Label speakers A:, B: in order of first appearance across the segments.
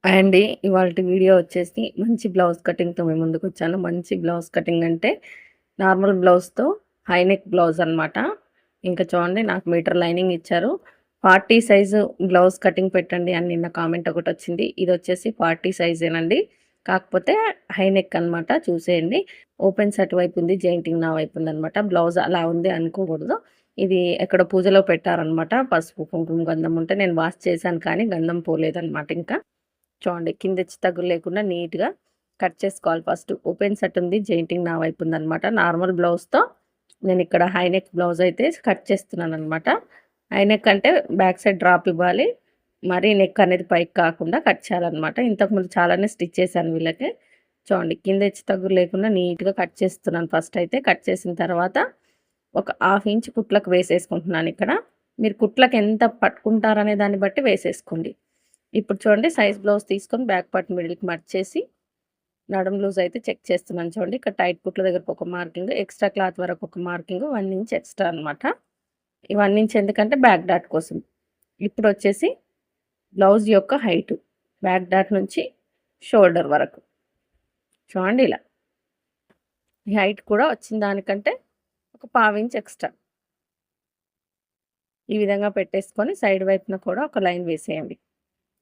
A: అండి ఇవాల్టి వీడియో వచ్చేసి మంచి బ్లౌజ్ కటింగ్‌తో మీ ముందుకొచ్చాను. మంచి బ్లౌజ్ కటింగ్ అంటే నార్మల్ బ్లౌజ్‌తో హై నెక్ బ్లౌజ్ అనమాట. ఇంకా చూడండి నాకు మీటర్ లైనింగ్ ఇచ్చారు. 40 సైజు బ్లౌజ్ కటింగ్ పెట్టండి అని నిన్న కామెంట్ ఒకటొచ్చింది. ఇదొచ్చేసి 40 సైజేనండి. కాకపోతే హై నెక్ అనమాట. చూసేయండి. ఓపెన్స్ అటువైపు ఉంది. జెయింటింగ్ నా వైపు ఉందనమాట. బ్లౌజ్ అలా ఉంది అనుకోకూడదు. ఇది ఎక్కడో పూజలో పెట్టారనమాట. పసుపు, కుంకుమ, గంధం ఉంటే నేను వాష్ చేశాను కానీ గంధం పోలేదనమాట ఇంకా. చూడండి కింద హెచ్చు తగ్గులు లేకుండా నీట్‌గా కట్ చేసుకోవాలి. ఫస్ట్ ఓపెన్ సెట్ ఉంది. జెయింటింగ్ నా వైపు ఉందనమాట. నార్మల్ బ్లౌజ్‌తో నేను ఇక్కడ హై నెక్ బ్లౌజ్ అయితే కట్ చేస్తున్నాననమాట. హై నెక్ అంటే బ్యాక్ సైడ్ డ్రాప్ ఇవ్వాలి. మరీ నెక్ అనేది పైకి కాకుండా కట్ చేయాలనమాట. ఇంతకుముందు చాలానే స్టిచ్ చేశాను వీళ్ళకి. చూడండి కింద హెచ్చు తగ్గులు లేకుండా నీట్‌గా కట్ చేస్తున్నాను ఫస్ట్ అయితే. కట్ చేసిన తర్వాత ఒక హాఫ్ ఇంచ్ కుట్లకు వేసేసుకుంటున్నాను ఇక్కడ. మీరు కుట్లకు ఎంత పట్టుకుంటారనే దాన్ని బట్టి వేసేసుకోండి. ఇప్పుడు చూడండి సైజ్ బ్లౌజ్ తీసుకొని బ్యాక్ పార్ట్ మిడిల్కి మర్చేసి నడుం లూజ్ అయితే చెక్ చేస్తున్నాను. చూడండి ఇక్కడ టైట్ కుట్ల దగ్గరకు ఒక మార్కింగ్, ఎక్స్ట్రా క్లాత్ వరకు ఒక మార్కింగ్, 1 ఇంచ్ ఎక్స్ట్రా అనమాట. ఈ 1 ఇంచ్ ఎందుకంటే బ్యాక్ డాట్ కోసం. ఇప్పుడు వచ్చేసి బ్లౌజ్ యొక్క హైటు బ్యాక్ డాట్ నుంచి షోల్డర్ వరకు చూడండి ఇలా. ఈ హైట్ కూడా వచ్చిన దానికంటే ఒక 1/2 ఇంచ్ ఎక్స్ట్రా ఈ విధంగా పెట్టేసుకొని సైడ్ వైపున కూడా ఒక లైన్ వేసేయండి.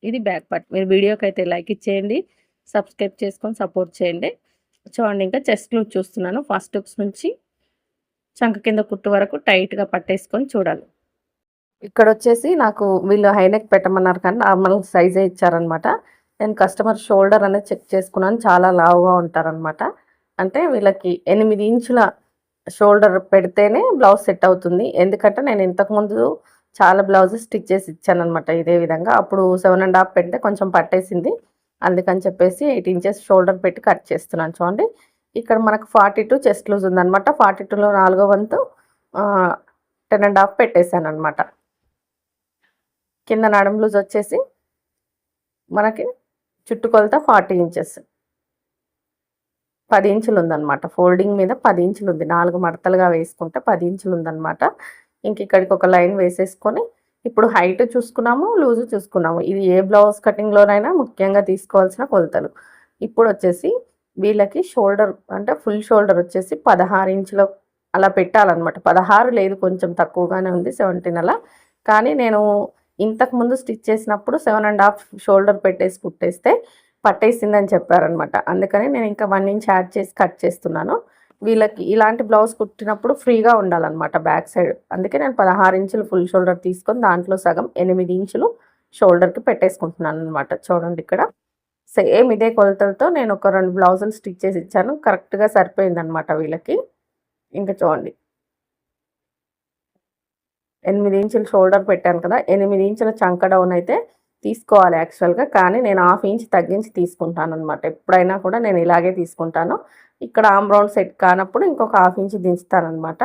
A: ఇది బ్యాక్ పార్ట్. మీరు వీడియోకి అయితే లైక్ ఇచ్చేయండి, సబ్స్క్రైబ్ చేసుకొని సపోర్ట్ చేయండి. చూడండి ఇంకా చెస్ట్ లూజ్ చూస్తున్నాను. ఫస్ట్ హుక్స్ నుంచి చంక కింద కుట్టు వరకు టైట్‌గా పట్టేసుకొని చూడాలి. ఇక్కడ వచ్చేసి నాకు వీళ్ళు హై నెక్ పెట్టమన్నారు కానీ నార్మల్ సైజే ఇచ్చారనమాట. నేను కస్టమర్ షోల్డర్ అనేది చెక్ చేసుకున్నాను. చాలా లావుగా ఉంటారనమాట. అంటే వీళ్ళకి 8 ఇంచుల షోల్డర్ పెడితేనే బ్లౌజ్ సెట్ అవుతుంది. ఎందుకంటే నేను ఇంతకుముందు చాలా బ్లౌజెస్ స్టిచ్ చేసి ఇచ్చాననమాట ఇదే విధంగా. అప్పుడు 7½ పెడితే కొంచెం పట్టేసింది. అందుకని చెప్పేసి 8 ఇంచెస్ షోల్డర్ పెట్టి కట్ చేస్తున్నాను. చూడండి ఇక్కడ మనకు 42 చెస్ట్ లూజ్ ఉందనమాట. 42లో 4వ వంతు 10½ పెట్టేశాననమాట. కింద నడుం లూజ్ వచ్చేసి మనకి చుట్టుకొలత 40 ఇంచెస్, 10 ఇంచులు ఉందన్నమాట. ఫోల్డింగ్ మీద 10 ఇంచులు ఉంది. 4 మడతలుగా వేసుకుంటే 10 ఇంచులు ఉందన్నమాట. ఇంక ఇక్కడికి ఒక లైన్ వేసేసుకొని ఇప్పుడు హైట్ చూసుకున్నాము, లూజు చూసుకున్నాము. ఇది ఏ బ్లౌజ్ కటింగ్లోనైనా ముఖ్యంగా తీసుకోవాల్సిన కొలతలు. ఇప్పుడు వచ్చేసి వీళ్ళకి షోల్డర్ అంటే ఫుల్ షోల్డర్ వచ్చేసి 16 ఇంచుల అలా పెట్టాలన్నమాట. 16 లేదు, కొంచెం తక్కువగానే ఉంది, 17 అలా. కానీ నేను ఇంతకుముందు స్టిచ్ చేసినప్పుడు 7½ షోల్డర్ పెట్టేసి కుట్టేస్తే పట్టేసిందని చెప్పారనమాట. అందుకని నేను ఇంకా 1 ఇంచ్ యాడ్ చేసి కట్ చేస్తున్నాను. వీళ్ళకి ఇలాంటి బ్లౌజ్ కుట్టినప్పుడు ఫ్రీగా ఉండాలన్నమాట బ్యాక్ సైడ్. అందుకే నేను 16 ఇంచులు ఫుల్ షోల్డర్ తీసుకొని దాంట్లో సగం 8 ఇంచులు షోల్డర్కి పెట్టేసుకుంటున్నాను అనమాట. చూడండి ఇక్కడ సేమ్ ఇదే కొలతలతో నేను ఒక 2 బ్లౌజులు స్టిచ్ చేసి ఇచ్చాను. కరెక్ట్గా సరిపోయిందనమాట వీళ్ళకి. ఇంకా చూడండి 8 ఇంచులు షోల్డర్ పెట్టాను కదా, 8 ఇంచుల చంక డౌన్ అయితే తీసుకోవాలి యాక్చువల్గా. కానీ నేను 1/2 ఇంచ్ తగ్గించి తీసుకుంటాను అనమాట. ఎప్పుడైనా కూడా నేను ఇలాగే తీసుకుంటాను. ఇక్కడ ఆమ్ రౌండ్ సెట్ కానప్పుడు ఇంకొక 1/2 ఇంచ్ దించుతానమాట.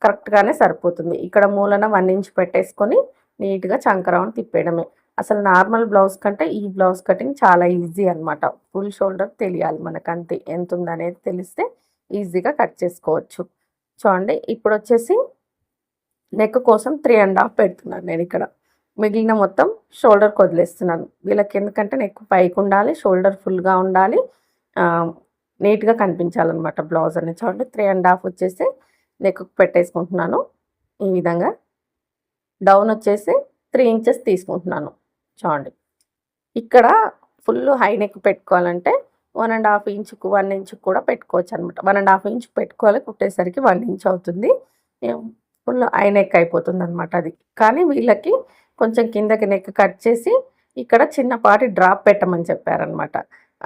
A: కరెక్ట్గానే సరిపోతుంది. ఇక్కడ మూలన 1 ఇంచ్ పెట్టేసుకొని నీట్గా చంక రౌండ్ తిప్పేయడమే. అసలు నార్మల్ బ్లౌజ్ కంటే ఈ బ్లౌజ్ కటింగ్ చాలా ఈజీ అనమాట. ఫుల్ షోల్డర్ తెలియాలి మనకు, అంతే. ఎంత ఉందనేది తెలిస్తే ఈజీగా కట్ చేసుకోవచ్చు. చూడండి ఇప్పుడు వచ్చేసి నెక్ కోసం 3½ పెడుతున్నాను నేను ఇక్కడ. మిగిలిన మొత్తం షోల్డర్కి వదిలేస్తున్నాను. వీళ్ళకి ఎందుకంటే నెక్ పైకి ఉండాలి, షోల్డర్ ఫుల్గా ఉండాలి, నీట్గా కనిపించాలన్నమాట బ్లౌజ్ అనేది. చూడండి 3½ వచ్చేసి నెక్ పెట్టేసుకుంటున్నాను. ఈ విధంగా డౌన్ వచ్చేసి 3 ఇంచెస్ తీసుకుంటున్నాను. చూడండి ఇక్కడ ఫుల్ హై నెక్ పెట్టుకోవాలంటే 1½ ఇంచుకు 1 ఇంచుకు కూడా పెట్టుకోవచ్చు అనమాట. 1½ ఇంచు పెట్టుకోవాలి, కుట్టేసరికి 1 ఇంచ్ అవుతుంది. ఫుల్ హై నెక్ అయిపోతుంది అనమాట అది. కానీ వీళ్ళకి కొంచెం కిందకి నెక్ కట్ చేసి ఇక్కడ చిన్నపాటి డ్రాప్ పెట్టమని చెప్పారనమాట.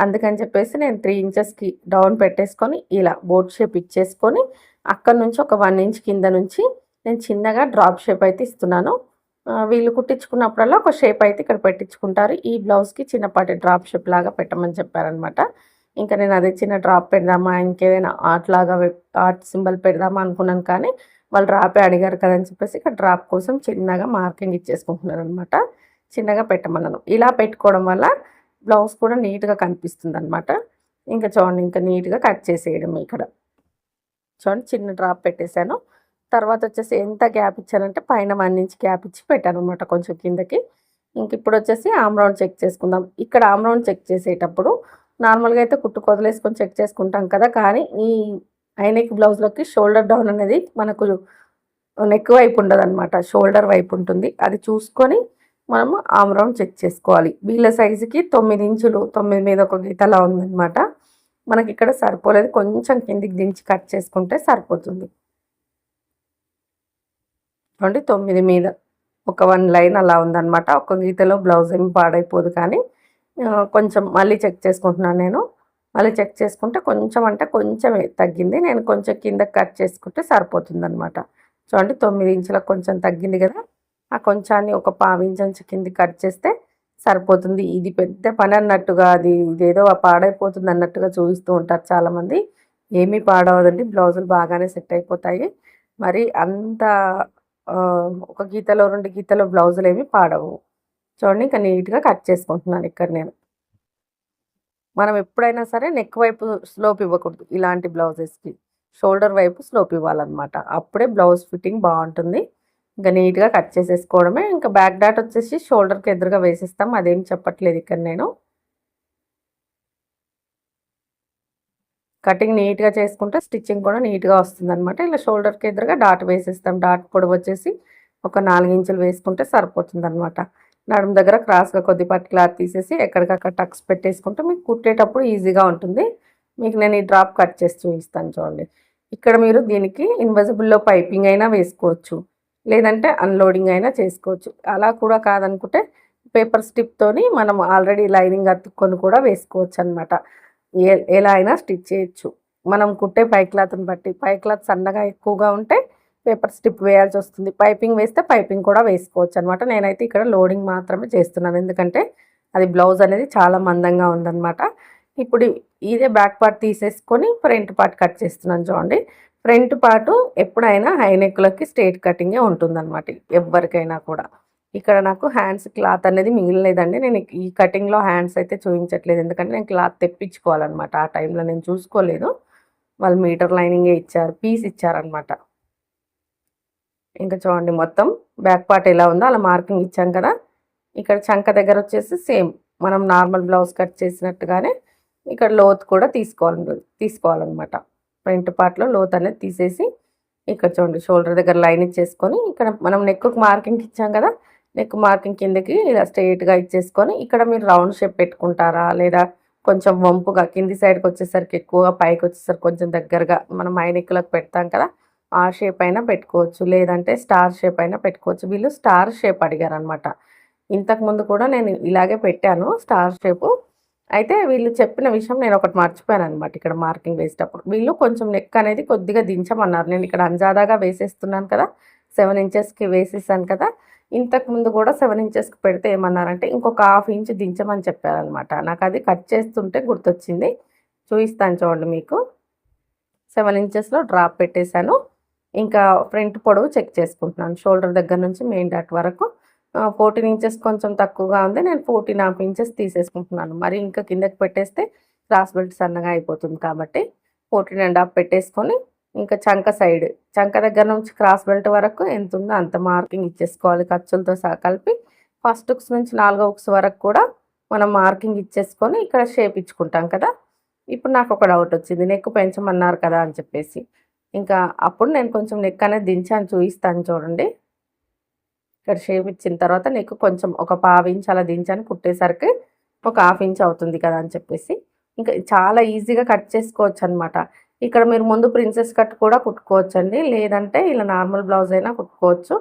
A: అందుకని చెప్పేసి నేను 3 ఇంచెస్కి డౌన్ పెట్టేసుకొని ఇలా బోట్ షేప్ ఇచ్చేసుకొని అక్కడ నుంచి ఒక 1 ఇంచ్ కింద నుంచి నేను చిన్నగా డ్రాప్ షేప్ అయితే ఇస్తున్నాను. వీళ్ళు కుట్టించుకున్నప్పుడల్లా ఒక షేప్ అయితే ఇక్కడ పెట్టించుకుంటారు. ఈ బ్లౌజ్కి చిన్నపాటి డ్రాప్ షేప్ లాగా పెట్టమని చెప్పారనమాట. ఇంకా నేను అదే చిన్న డ్రాప్ పెడదామా, ఇంకేదైనా ఆర్ట్ సింబల్ పెడదామా అనుకున్నాను. కానీ వాళ్ళు డ్రాపే అడిగారు కదని చెప్పేసి ఇక్కడ డ్రాప్ కోసం చిన్నగా మార్కింగ్ ఇచ్చేసుకుంటున్నారు అనమాట. చిన్నగా పెట్టమన్నాను. ఇలా పెట్టుకోవడం వల్ల బ్లౌజ్ కూడా నీట్గా కనిపిస్తుంది అనమాట. ఇంకా చూడండి ఇంకా నీట్గా కట్ చేసేయడం. ఇక్కడ చూడండి చిన్న డ్రాప్ పెట్టేశాను. తర్వాత వచ్చేసి ఎంత గ్యాప్ ఇచ్చానంటే పైన 1 ఇంచ్ గ్యాప్ ఇచ్చి పెట్టాను అనమాట కొంచెం కిందకి. ఇంక ఇప్పుడు వచ్చేసి ఆమ్ రౌండ్ చెక్ చేసుకుందాం. ఇక్కడ ఆమ్ రౌండ్ చెక్ చేసేటప్పుడు నార్మల్గా అయితే కుట్టు కొదలేసుకొని చెక్ చేసుకుంటాం కదా, కానీ ఈ ఐనెక్ బ్లౌజ్లోకి షోల్డర్ డౌన్ అనేది మనకు నెక్ వైపు ఉండదన్నమాట, షోల్డర్ వైపు ఉంటుంది. అది చూసుకొని మనము ఆమ్ రౌండ్ చెక్ చేసుకోవాలి. వీళ్ళ సైజుకి 9 ఇంచులు, 9 మీద ఒక గీతలా ఉందన్నమాట. మనకి ఇక్కడ సరిపోలేదు, కొంచెం కిందికి దించి కట్ చేసుకుంటే సరిపోతుంది. అంటే 9 మీద ఒక 1 లైన్ అలా ఉందన్నమాట. ఒక గీతలో బ్లౌజ్ ఏమి పాడైపోదు, కానీ కొంచెం మళ్ళీ చెక్ చేసుకుంటున్నాను నేను. మళ్ళీ చెక్ చేసుకుంటే కొంచెం అంటే కొంచెమే తగ్గింది. నేను కొంచెం కిందకి కట్ చేసుకుంటే సరిపోతుందన్నమాట. చూడండి 9 ఇంచులకు కొంచెం తగ్గింది కదా, ఆ కొంచాన్ని ఒక పావు ఇంచు కింది కట్ చేస్తే సరిపోతుంది. ఇది పెద్ద పని అన్నట్టుగా, ఇదేదో పాడైపోతుంది అన్నట్టుగా చూపిస్తూ ఉంటారు చాలామంది. ఏమీ పాడవదండి, బ్లౌజులు బాగానే సెట్ అయిపోతాయి. మరి అంత ఒక గీతలో 2 గీతలో బ్లౌజులు ఏమి పాడవు. చూడండి ఇంకా నీట్గా కట్ చేసుకుంటున్నాను ఇక్కడ నేను. మనం ఎప్పుడైనా సరే నెక్ వైపు స్లోప్ ఇవ్వకూడదు ఇలాంటి బ్లౌజెస్కి, షోల్డర్ వైపు స్లోప్ ఇవ్వాలన్నమాట. అప్పుడే బ్లౌజ్ ఫిట్టింగ్ బాగుంటుంది. ఇంకా నీట్గా కట్ చేసేసుకోవడమే. ఇంకా బ్యాక్ డాట్ వచ్చేసి షోల్డర్కి ఎదురుగా వేసిస్తాం, అదేం చెప్పట్లేదు ఇక్కడ నేను. కటింగ్ నీట్గా చేసుకుంటే స్టిచ్చింగ్ కూడా నీట్గా వస్తుంది అనమాట. ఇలా షోల్డర్కి ఎదురుగా డాట్ వేసేస్తాం. డాట్ పొడవు వచ్చేసి ఒక 4 ఇంచులు వేసుకుంటే సరిపోతుంది అనమాట. నడుము దగ్గర క్రాస్గా కొద్దిపాటి క్లాత్ తీసేసి ఎక్కడికక్కడ టక్స్ పెట్టేసుకుంటే మీకు కుట్టేటప్పుడు ఈజీగా ఉంటుంది. మీకు నేను ఈ డ్రాప్ కట్ చేసి చూపిస్తాను చూడండి. ఇక్కడ మీరు దీనికి ఇన్విజిబుల్లో పైపింగ్ అయినా వేసుకోవచ్చు, లేదంటే అన్లోడింగ్ అయినా చేసుకోవచ్చు. అలా కూడా కాదనుకుంటే పేపర్ స్టిప్తోని మనం ఆల్రెడీ లైనింగ్ అతుక్కొని కూడా వేసుకోవచ్చు అనమాట. ఎలా అయినా స్టిచ్ చేయొచ్చు. మనం కుట్టే పై క్లాత్ని బట్టి, పై క్లాత్ సన్నగా ఎక్కువగా ఉంటే పేపర్ స్టిప్ వేయాల్సి వస్తుంది. పైపింగ్ వేస్తే పైపింగ్ కూడా వేసుకోవచ్చు అనమాట. నేనైతే ఇక్కడ లోడింగ్ మాత్రమే చేస్తున్నాను, ఎందుకంటే అది బ్లౌజ్ అనేది చాలా మందంగా ఉందన్నమాట. ఇప్పుడు ఇదే బ్యాక్ పార్ట్ తీసేసుకొని ఫ్రంట్ పార్ట్ కట్ చేస్తున్నాను చూడండి. ఫ్రంట్ పార్ట్ ఎప్పుడైనా హై నెక్లకి స్ట్రైట్ కటింగే ఉంటుందన్నమాట ఎవరికైనా కూడా. ఇక్కడ నాకు హ్యాండ్స్ క్లాత్ అనేది మిగిలిలేదండి. నేను ఈ కటింగ్లో హ్యాండ్స్ అయితే చూపించట్లేదు, ఎందుకంటే నేను క్లాత్ తెప్పించుకోవాలన్నమాట. ఆ టైంలో నేను చూసుకోలేదు. వాళ్ళు మీటర్ లైనింగే ఇచ్చారు, పీస్ ఇచ్చారనమాట. ఇంకా చూడండి మొత్తం బ్యాక్ పార్ట్ ఎలా ఉందో అలా మార్కింగ్ ఇచ్చాం కదా. ఇక్కడ చంక దగ్గర వచ్చేసి సేమ్ మనం నార్మల్ బ్లౌజ్ కట్ చేసినట్టుగానే ఇక్కడ లోత్ కూడా తీసుకోవాలన్నమాట. ఫ్రంట్ పార్ట్లో లోత్ అనేది తీసేసి ఇక్కడ చూడండి షోల్డర్ దగ్గర లైన్ ఇచ్చేసుకొని, ఇక్కడ మనం నెక్కు మార్కింగ్ ఇచ్చాం కదా, నెక్ మార్కింగ్ కిందకి ఇలా స్ట్రైట్గా ఇచ్చేసుకొని, ఇక్కడ మీరు రౌండ్ షేప్ పెట్టుకుంటారా, లేదా కొంచెం వంపుగా కింది సైడ్కి వచ్చేసరికి ఎక్కువగా, పైకి వచ్చేసరికి కొంచెం దగ్గరగా మనం హై నెక్లకు పెడతాం కదా, ఆ షేప్ అయినా పెట్టుకోవచ్చు, లేదంటే స్టార్ షేప్ అయినా పెట్టుకోవచ్చు. వీళ్ళు స్టార్ షేప్ అడిగారు అనమాట. ఇంతకుముందు కూడా నేను ఇలాగే పెట్టాను స్టార్ షేపు. అయితే వీళ్ళు చెప్పిన విషయం నేను ఒకటి మర్చిపోయాను అనమాట. ఇక్కడ మార్కింగ్ వేసేటప్పుడు వీళ్ళు కొంచెం నెక్ అనేది కొద్దిగా దించమన్నారు. నేను ఇక్కడ అంజాదాగా వేసేస్తున్నాను కదా, 7 ఇంచెస్కి వేసేసాను కదా. ఇంతకుముందు కూడా 7 ఇంచెస్కి పెడితే ఏమన్నారంటే ఇంకొక 1/2 ఇంచ్ దించమని చెప్పారనమాట. నాకు అది కట్ చేస్తుంటే గుర్తొచ్చింది, చూపిస్తాను చూడండి మీకు. 7 ఇంచెస్లో డ్రాప్ పెట్టేశాను. ఇంకా ఫ్రంట్ పొడవు చెక్ చేసుకుంటున్నాను. షోల్డర్ దగ్గర నుంచి మెయిన్ డాట్ వరకు 14 ఇంచెస్ కొంచెం తక్కువగా ఉంది. నేను 14.5 ఇంచెస్ తీసేసుకుంటున్నాను. మరి ఇంకా కిందకి పెట్టేస్తే క్రాస్ బెల్ట్ సన్నగా అయిపోతుంది కాబట్టి 14.5 పెట్టేసుకొని, ఇంకా చంక దగ్గర నుంచి క్రాస్ బెల్ట్ వరకు ఎంత ఉందో అంత మార్కింగ్ ఇచ్చేసుకోవాలి ఖర్చులతో సహా కలిపి. ఫస్ట్ హుక్స్ నుంచి 4వ హుక్స్ వరకు కూడా మనం మార్కింగ్ ఇచ్చేసుకొని ఇక్కడ షేప్ ఇచ్చుకుంటాం కదా. ఇప్పుడు నాకు ఒక డౌట్ వచ్చింది, నెక్ పెంచమన్నారు కదా అని చెప్పేసి. ఇంకా అప్పుడు నేను కొంచెం నెక్ అనేది దించాను, చూపిస్తాను చూడండి. ఇక్కడ షేప్ ఇచ్చిన తర్వాత నెక్ కొంచెం ఒక 1/2 ఇంచ్ అలా దించాను, కుట్టేసరికి ఒక 1/2 ఇంచ్ అవుతుంది కదా అని చెప్పేసి. ఇంకా చాలా ఈజీగా కట్ చేసుకోవచ్చు అనమాట. ఇక్కడ మీరు ముందు ప్రిన్సెస్ కట్ కూడా కుట్టుకోవచ్చండి, లేదంటే ఇలా నార్మల్ బ్లౌజ్ అయినా కుట్టుకోవచ్చు.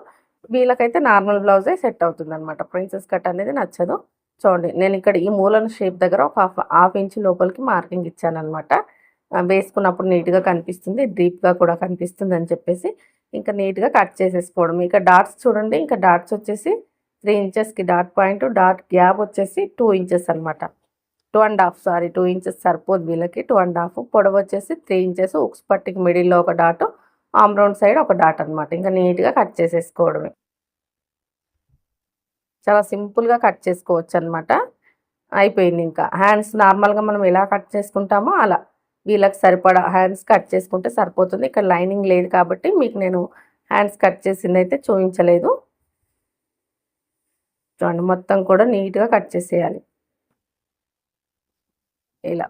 A: వీళ్ళకైతే నార్మల్ బ్లౌజే సెట్ అవుతుంది అనమాట, ప్రిన్సెస్ కట్ అనేది నచ్చదు. చూడండి నేను ఇక్కడ ఈ మూలన షేప్ దగ్గర ఒక హాఫ్ ఇంచ్ లోపలికి మార్కింగ్ ఇచ్చాను అనమాట. వేసుకున్నప్పుడు నీట్గా కనిపిస్తుంది, డీప్గా కూడా కనిపిస్తుంది అని చెప్పేసి ఇంకా నీట్గా కట్ చేసేసుకోవడం. ఇక డాట్స్ చూడండి, ఇంకా డాట్స్ వచ్చేసి 3 ఇంచెస్కి డాట్ పాయింట్, డాట్ గ్యాప్ వచ్చేసి 2 ఇంచెస్ అనమాట. 2 ఇంచెస్ సరిపోదు వీళ్ళకి, 2.5. పొడవు వచ్చేసి 3 ఇంచెస్. ఉక్స్ పట్టికి మిడిల్లో ఒక డాట్, ఆమ్ రౌండ్ సైడ్ ఒక డాట్ అనమాట. ఇంకా నీట్గా కట్ చేసేసుకోవడమే. చాలా సింపుల్గా కట్ చేసుకోవచ్చు అనమాట. అయిపోయింది. ఇంకా హ్యాండ్స్ నార్మల్గా మనం ఎలా కట్ చేసుకుంటామో అలా వీళ్ళకి సరిపడా హ్యాండ్స్ కట్ చేసుకుంటే సరిపోతుంది. ఇక్కడ లైనింగ్ లేదు కాబట్టి మీకు నేను హ్యాండ్స్ కట్ చేసింది అయితే చూపించలేదు. చూడండి మొత్తం కూడా నీట్గా కట్ చేసేయాలి. ఇలా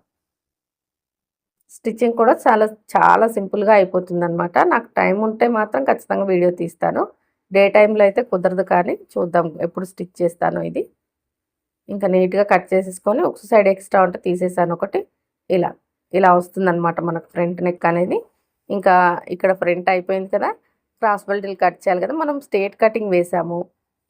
A: స్టిచ్చింగ్ కూడా చాలా చాలా సింపుల్గా అయిపోతుందన్నమాట. నాకు టైం ఉంటే మాత్రం ఖచ్చితంగా వీడియో తీస్తాను. డే టైంలో అయితే కుదరదు, కానీ చూద్దాం ఎప్పుడు స్టిచ్ చేస్తానో ఇది. ఇంకా నీట్గా కట్ చేసేసుకొని ఒక సైడ్ ఎక్స్ట్రా ఉంటే తీసేసాను ఒకటి. ఇలా ఇలా వస్తుందన్నమాట మనకు ఫ్రంట్ నెక్ అనేది. ఇంకా ఇక్కడ ఫ్రంట్ అయిపోయింది కదా, క్రాస్ బెల్ట్లు కట్ చేయాలి కదా. మనం స్ట్రేట్ కటింగ్ వేసాము,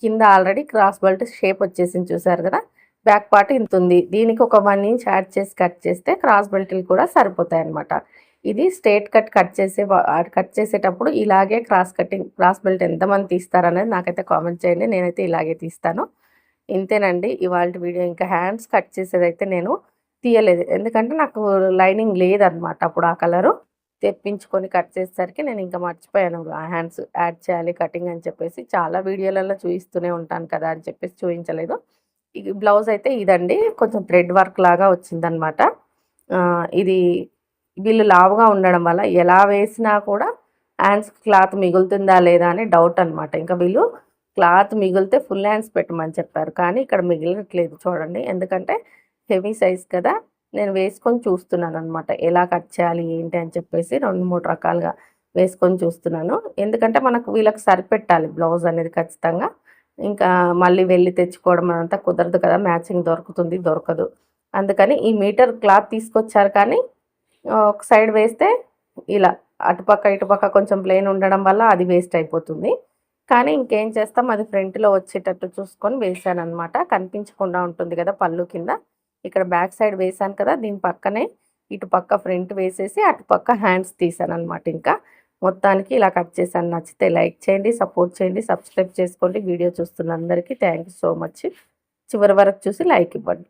A: కింద ఆల్రెడీ క్రాస్ బెల్ట్ షేప్ వచ్చేసింది చూసారు కదా. బ్యాక్ పార్ట్ ఇంత ఉంది, దీనికి ఒక 1 ఇంచ్ యాడ్ చేసి కట్ చేస్తే క్రాస్ బెల్ట్లు కూడా సరిపోతాయి అన్నమాట. ఇది స్ట్రేట్ కట్ చేసేటప్పుడు ఇలాగే క్రాస్ బెల్ట్ ఎంతమంది తీస్తారనేది నాకైతే కామెంట్ చేయండి. నేనైతే ఇలాగే తీస్తాను. ఇంతేనండి ఇవాళ వీడియో. ఇంకా హ్యాండ్స్ కట్ చేసేదైతే నేను తీయలేదు, ఎందుకంటే నాకు లైనింగ్ లేదనమాట అప్పుడు. ఆ కలరు తెప్పించుకొని కట్ చేసేసరికి నేను ఇంకా మర్చిపోయాను ఆ హ్యాండ్స్ యాడ్ చేయాలి కటింగ్ అని చెప్పేసి. చాలా వీడియోలలో చూపిస్తూనే ఉంటాను కదా అని చెప్పేసి చూపించలేదు. ఇది బ్లౌజ్ అయితే ఇదండి, కొంచెం థ్రెడ్ వర్క్ లాగా వచ్చిందనమాట. ఇది వీళ్ళు లావుగా ఉండడం వల్ల ఎలా వేసినా కూడా హ్యాండ్స్ క్లాత్ మిగులుతుందా లేదా అని డౌట్ అనమాట. ఇంకా వీళ్ళు క్లాత్ మిగిలితే ఫుల్ హ్యాండ్స్ పెట్టమని చెప్పారు, కానీ ఇక్కడ మిగిలట్లేదు చూడండి. ఎందుకంటే హెవీ సైజ్ కదా, నేను వేసుకొని చూస్తున్నాను అనమాట ఎలా కట్ చేయాలి ఏంటి అని చెప్పేసి. 2-3 రకాలుగా వేసుకొని చూస్తున్నాను, ఎందుకంటే మనకు వీళ్ళకి సరిపెట్టాలి బ్లౌజ్ అనేది ఖచ్చితంగా. ఇంకా మళ్ళీ వెళ్ళి తెచ్చుకోవడం అదంతా కుదరదు కదా, మ్యాచింగ్ దొరకదు. అందుకని ఈ మీటర్ క్లాత్ తీసుకొచ్చారు, కానీ ఒక సైడ్ వేస్తే ఇలా అటుపక్క ఇటుపక్క కొంచెం ప్లెయిన్ ఉండడం వల్ల అది వేస్ట్ అయిపోతుంది. కానీ ఇంకేం చేస్తాం, అది ఫ్రంట్లో వచ్చేటట్టు చూసుకొని వేసాను అనమాట. కనిపించకుండా ఉంటుంది కదా పళ్ళు కింద. ఇక్కడ బ్యాక్ సైడ్ వేసాను కదా, దీని పక్కనే ఇటుపక్క ఫ్రంట్ వేసేసి అటుపక్క హ్యాండ్స్ తీసాను అనమాట. ఇంకా మొత్తానికి ఇలా కట్ చేశాను. నచ్చితే లైక్ చేయండి, సపోర్ట్ చేయండి, సబ్స్క్రైబ్ చేసుకోండి. వీడియో చూస్తున్న అందరికీ థ్యాంక్ యూ సో మచ్. చివరి వరకు చూసి లైక్ ఇవ్వండి.